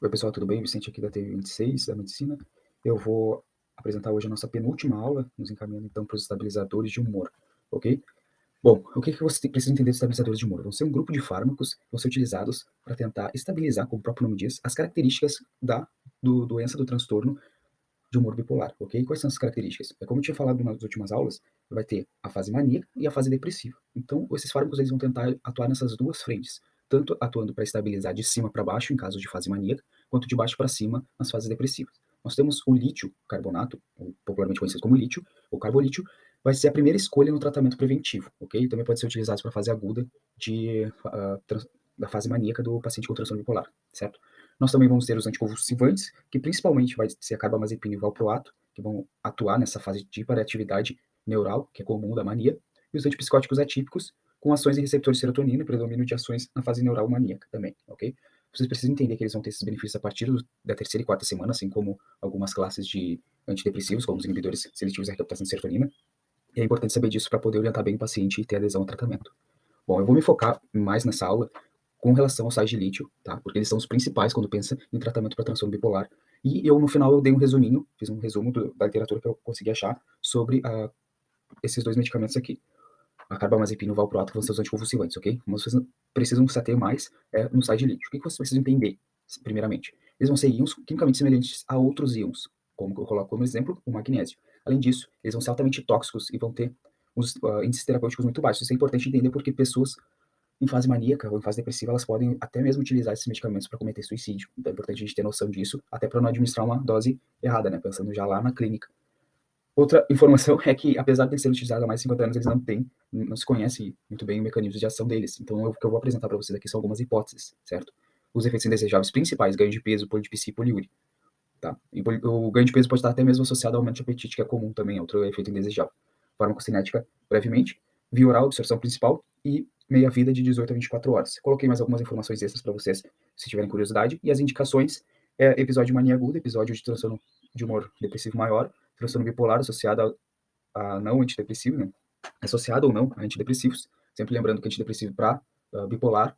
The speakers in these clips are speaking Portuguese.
Oi, pessoal, tudo bem? Vicente aqui da TV26 da Medicina. Eu vou apresentar hoje a nossa penúltima aula, nos encaminhando então para os estabilizadores de humor, ok? Bom, o que você precisa entender de estabilizadores de humor? Vão ser um grupo de fármacos que vão ser utilizados para tentar estabilizar, como o próprio nome diz, as características da doença do transtorno de humor bipolar, ok? Quais são as características? É como eu tinha falado nas últimas aulas, vai ter a fase maníaca e a fase depressiva. Então, esses fármacos eles vão tentar atuar nessas duas frentes, tanto atuando para estabilizar de cima para baixo, em caso de fase maníaca, quanto de baixo para cima nas fases depressivas. Nós temos o lítio carbonato, popularmente conhecido como lítio, ou carbolítio, vai ser a primeira escolha no tratamento preventivo, ok? Também pode ser utilizado para a fase aguda da fase maníaca do paciente com transtorno bipolar, certo? Nós também vamos ter os anticonvulsivantes, que principalmente vai ser a carbamazepina e o valproato, que vão atuar nessa fase de hiperatividade neural, que é comum da mania, e os antipsicóticos atípicos, com ações em receptores de serotonina e predomínio de ações na fase neural maníaca também, ok? Vocês precisam entender que eles vão ter esses benefícios a partir da terceira e quarta semana, assim como algumas classes de antidepressivos, como os inibidores seletivos da recaptação de serotonina, e é importante saber disso para poder orientar bem o paciente e ter adesão ao tratamento. Bom, eu vou me focar mais nessa aula com relação aos sais de lítio, tá? Porque eles são os principais quando pensa em tratamento para transtorno bipolar. E eu, no final, eu dei um resuminho, fiz um resumo da literatura que eu consegui achar sobre esses dois medicamentos aqui. A carbamazepina e o valproato, que vão ser os anticonvulsivantes, ok? Mas vocês precisam se ater mais no sais de lítio. O que vocês precisam entender, primeiramente? Eles vão ser íons quimicamente semelhantes a outros íons, como eu coloco como exemplo, o magnésio. Além disso, eles vão ser altamente tóxicos e vão ter uns índices terapêuticos muito baixos. Isso é importante entender porque pessoas em fase maníaca ou em fase depressiva, elas podem até mesmo utilizar esses medicamentos para cometer suicídio. Então é importante a gente ter noção disso, até para não administrar uma dose errada, né? Pensando já lá na clínica. Outra informação é que, apesar de ter sido utilizado há mais de 50 anos, eles não se conhece muito bem o mecanismo de ação deles. Então, o que eu vou apresentar para vocês aqui são algumas hipóteses, certo? Os efeitos indesejáveis principais, ganho de peso, polidipsia e poliúria. Tá? E o ganho de peso pode estar até mesmo associado ao aumento de apetite, que é comum também, outro efeito indesejável. Farmacocinética, brevemente, via oral, absorção principal e meia-vida de 18 a 24 horas. Coloquei mais algumas informações extras para vocês, se tiverem curiosidade. E as indicações episódio de mania aguda, episódio de transtorno de humor depressivo maior, transtorno bipolar associado a não antidepressivo, né? Associado ou não a antidepressivos. Sempre lembrando que antidepressivo para bipolar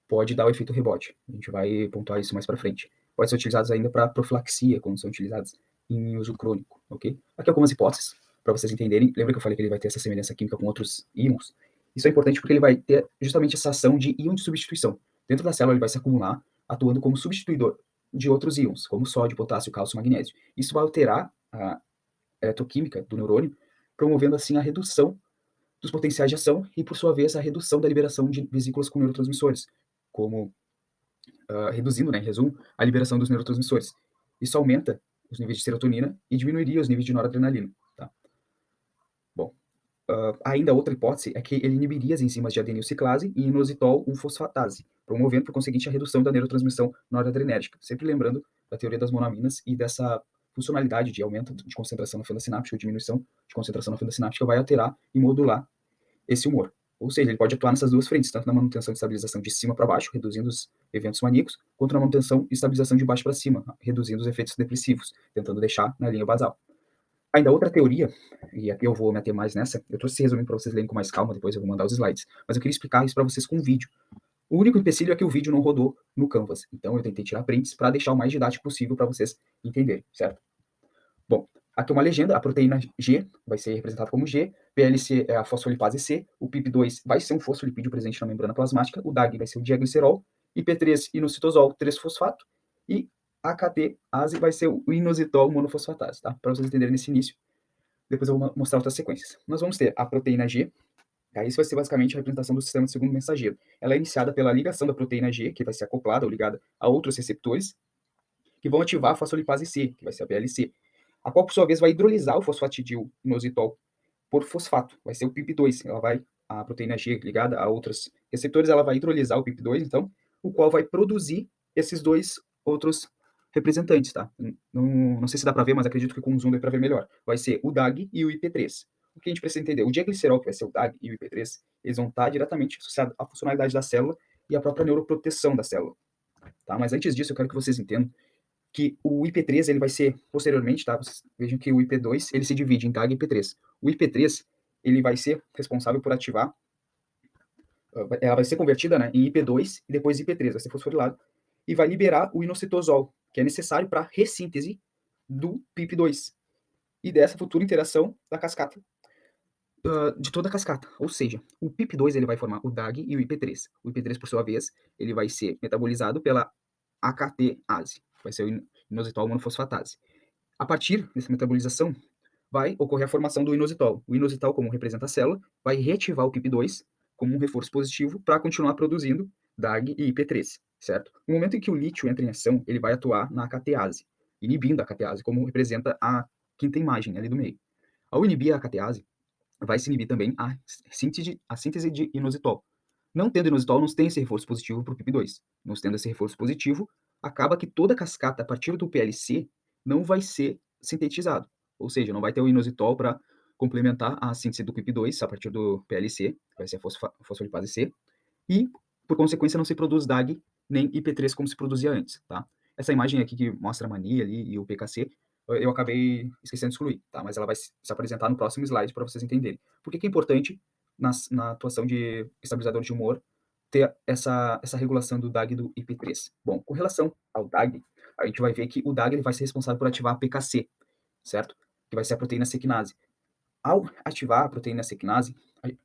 pode dar o efeito rebote. A gente vai pontuar isso mais para frente. Pode ser utilizados ainda para profilaxia, quando são utilizados em uso crônico, ok? Aqui algumas hipóteses para vocês entenderem. Lembra que eu falei que ele vai ter essa semelhança química com outros íons? Isso é importante porque ele vai ter justamente essa ação de íon de substituição. Dentro da célula ele vai se acumular, atuando como substituidor de outros íons, como sódio, potássio, cálcio, magnésio. Isso vai alterar a eletroquímica do neurônio, promovendo assim a redução dos potenciais de ação e, por sua vez, a redução da liberação de vesículas com neurotransmissores, como reduzindo, né, em resumo, a liberação dos neurotransmissores. Isso aumenta os níveis de serotonina e diminuiria os níveis de noradrenalina. Tá? Bom, ainda outra hipótese é que ele inibiria as enzimas de adenilciclase e inositol 1-fosfatase, promovendo, por conseguinte, a redução da neurotransmissão noradrenérgica. Sempre lembrando da teoria das monaminas e dessa funcionalidade de aumento de concentração na fenda sináptica ou diminuição de concentração na fenda sináptica vai alterar e modular esse humor. Ou seja, ele pode atuar nessas duas frentes, tanto na manutenção e estabilização de cima para baixo, reduzindo os eventos maníacos, quanto na manutenção e estabilização de baixo para cima, reduzindo os efeitos depressivos, tentando deixar na linha basal. Ainda outra teoria, e aqui eu vou me ater mais nessa, eu trouxe esse resumo para vocês lerem com mais calma, depois eu vou mandar os slides, mas eu queria explicar isso para vocês com um vídeo. O único empecilho é que o vídeo não rodou no Canvas, então eu tentei tirar prints para deixar o mais didático possível para vocês entenderem, certo? Bom, aqui uma legenda, a proteína G vai ser representada como G, PLC é a fosfolipase C, o PIP2 vai ser um fosfolipídio presente na membrana plasmática, o DAG vai ser o diaglicerol, IP3-inositosol 3-fosfato e AKT-ase vai ser o inositol monofosfatase, tá? Para vocês entenderem nesse início. Depois eu vou mostrar outras sequências. Nós vamos ter a proteína G, tá? Isso vai ser basicamente a representação do sistema de segundo mensageiro. Ela é iniciada pela ligação da proteína G, que vai ser acoplada ou ligada a outros receptores, que vão ativar a fosfolipase C, que vai ser a PLC, a qual, por sua vez, vai hidrolisar o fosfatidil inositol por fosfato, vai ser o PIP2, a proteína G ligada a outros receptores, ela vai hidrolisar o PIP2, então, o qual vai produzir esses dois outros representantes, tá? Não sei se dá para ver, mas acredito que com o zoom dá para ver melhor. Vai ser o DAG e o IP3. O que a gente precisa entender? O diaglicerol, que vai ser o DAG, e o IP3, eles vão estar diretamente associados à funcionalidade da célula e à própria neuroproteção da célula. Tá? Mas antes disso, eu quero que vocês entendam que o IP3 ele vai ser posteriormente, tá? Vocês vejam que o IP2 ele se divide em TAG e IP3. O IP3 ele vai ser responsável por ativar, ela vai ser convertida, né, em IP2 e depois IP3, vai ser fosforilado. e vai liberar o inositosol, que é necessário para a ressíntese do PIP2 e dessa futura interação da cascata, de toda a cascata. Ou seja, o PIP2 ele vai formar o DAG e o IP3. O IP3, por sua vez, ele vai ser metabolizado pela AKT-ase, vai ser o inositol monofosfatase. A partir dessa metabolização, vai ocorrer a formação do inositol. O inositol, como representa a célula, vai reativar o PIP2 como um reforço positivo para continuar produzindo DAG e IP3, certo? No momento em que o lítio entra em ação, ele vai atuar na AKTase, inibindo a AKTase, como representa a quinta imagem ali do meio. Ao inibir a AKTase, vai se inibir também a síntese de inositol. Não tendo inositol, não tem esse reforço positivo para o PIP2. Não tendo esse reforço positivo, acaba que toda a cascata, a partir do PLC, não vai ser sintetizado. Ou seja, não vai ter o inositol para complementar a síntese do PIP2 a partir do PLC, que vai ser a fosfolipase C, e, por consequência, não se produz DAG nem IP3 como se produzia antes, tá? Essa imagem aqui que mostra a mania ali e o PKC, eu acabei esquecendo de excluir, tá? Mas ela vai se apresentar no próximo slide para vocês entenderem. Por que é importante, na atuação de estabilizador de humor, ter essa regulação do DAG e do IP3? Bom, com relação ao DAG, a gente vai ver que o DAG ele vai ser responsável por ativar a PKC, certo? Que vai ser a proteína sequinase. Ao ativar a proteína sequinase,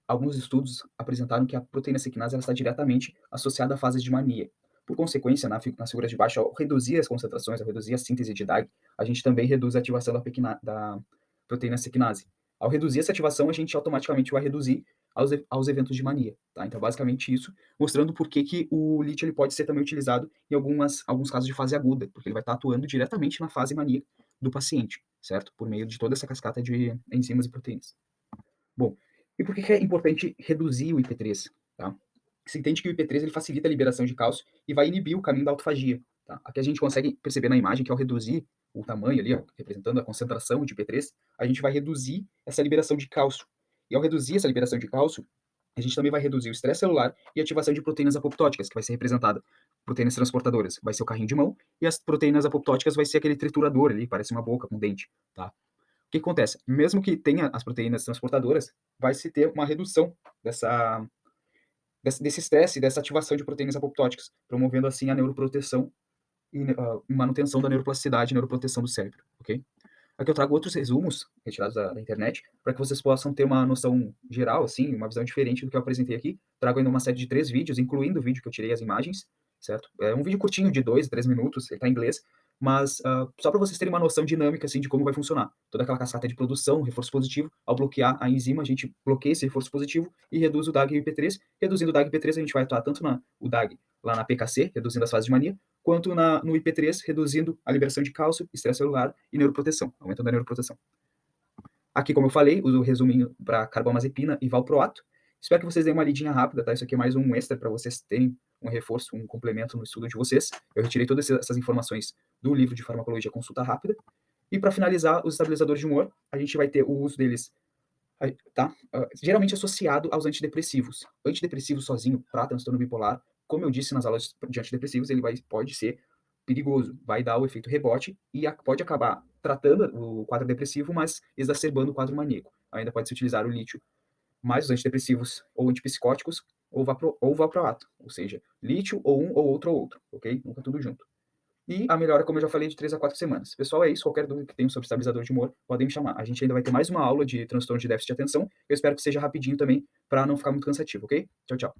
alguns estudos apresentaram que a proteína sequinase ela está diretamente associada a fases de mania. Por consequência, nas figuras de baixo, ao reduzir as concentrações, ao reduzir a síntese de DAG, a gente também reduz a ativação da proteína sequinase. Ao reduzir essa ativação, a gente automaticamente vai reduzir aos eventos de mania. Tá? Então, basicamente isso, mostrando por que o lítio ele pode ser também utilizado em alguns casos de fase aguda, porque ele vai estar atuando diretamente na fase maníaca do paciente, certo? Por meio de toda essa cascata de enzimas e proteínas. Bom, e por que é importante reduzir o IP3? Tá? Se entende que o IP3 ele facilita a liberação de cálcio e vai inibir o caminho da autofagia. Tá? Aqui a gente consegue perceber na imagem que ao reduzir o tamanho ali, ó, representando a concentração de IP3, a gente vai reduzir essa liberação de cálcio. E ao reduzir essa liberação de cálcio, a gente também vai reduzir o estresse celular e a ativação de proteínas apoptóticas, que vai ser representada proteínas transportadoras, vai ser o carrinho de mão, e as proteínas apoptóticas vai ser aquele triturador ali, parece uma boca com dente, tá? O que acontece? Mesmo que tenha as proteínas transportadoras, vai se ter uma redução desse estresse, dessa ativação de proteínas apoptóticas, promovendo assim a neuroproteção e manutenção da neuroplasticidade e neuroproteção do cérebro, ok? Aqui eu trago outros resumos retirados da internet para que vocês possam ter uma noção geral, assim, uma visão diferente do que eu apresentei aqui. Trago ainda uma série de 3 vídeos, incluindo o vídeo que eu tirei as imagens, certo? É um vídeo curtinho de 2, 3 minutos, ele está em inglês, mas só para vocês terem uma noção dinâmica, assim, de como vai funcionar. Toda aquela cascata de produção, reforço positivo, ao bloquear a enzima, a gente bloqueia esse reforço positivo e reduz o DAG e o IP3. Reduzindo o DAG e o IP3, a gente vai atuar tanto o DAG lá na PKC, reduzindo as fases de mania, quanto no IP3, reduzindo a liberação de cálcio, estresse celular e neuroproteção, aumentando a neuroproteção. Aqui, como eu falei, uso o resuminho para carbamazepina e valproato. Espero que vocês deem uma lidinha rápida, tá? Isso aqui é mais um extra para vocês terem um reforço, um complemento no estudo de vocês. Eu retirei todas essas informações do livro de farmacologia Consulta Rápida. E para finalizar, os estabilizadores de humor, a gente vai ter o uso deles, tá? Geralmente associado aos antidepressivos. Antidepressivo sozinho para transtorno bipolar, como eu disse nas aulas de antidepressivos, ele pode ser perigoso, vai dar o efeito rebote e pode acabar tratando o quadro depressivo, mas exacerbando o quadro maníaco. Ainda pode se utilizar o lítio mais os antidepressivos ou antipsicóticos ou valproato, ou seja, lítio ou um ou outro, ok? Nunca tudo junto. E a melhora, como eu já falei, de 3 a 4 semanas. Pessoal, é isso. Qualquer dúvida que tenham sobre estabilizador de humor, podem me chamar. A gente ainda vai ter mais uma aula de transtorno de déficit de atenção. Eu espero que seja rapidinho também, para não ficar muito cansativo, ok? Tchau, tchau.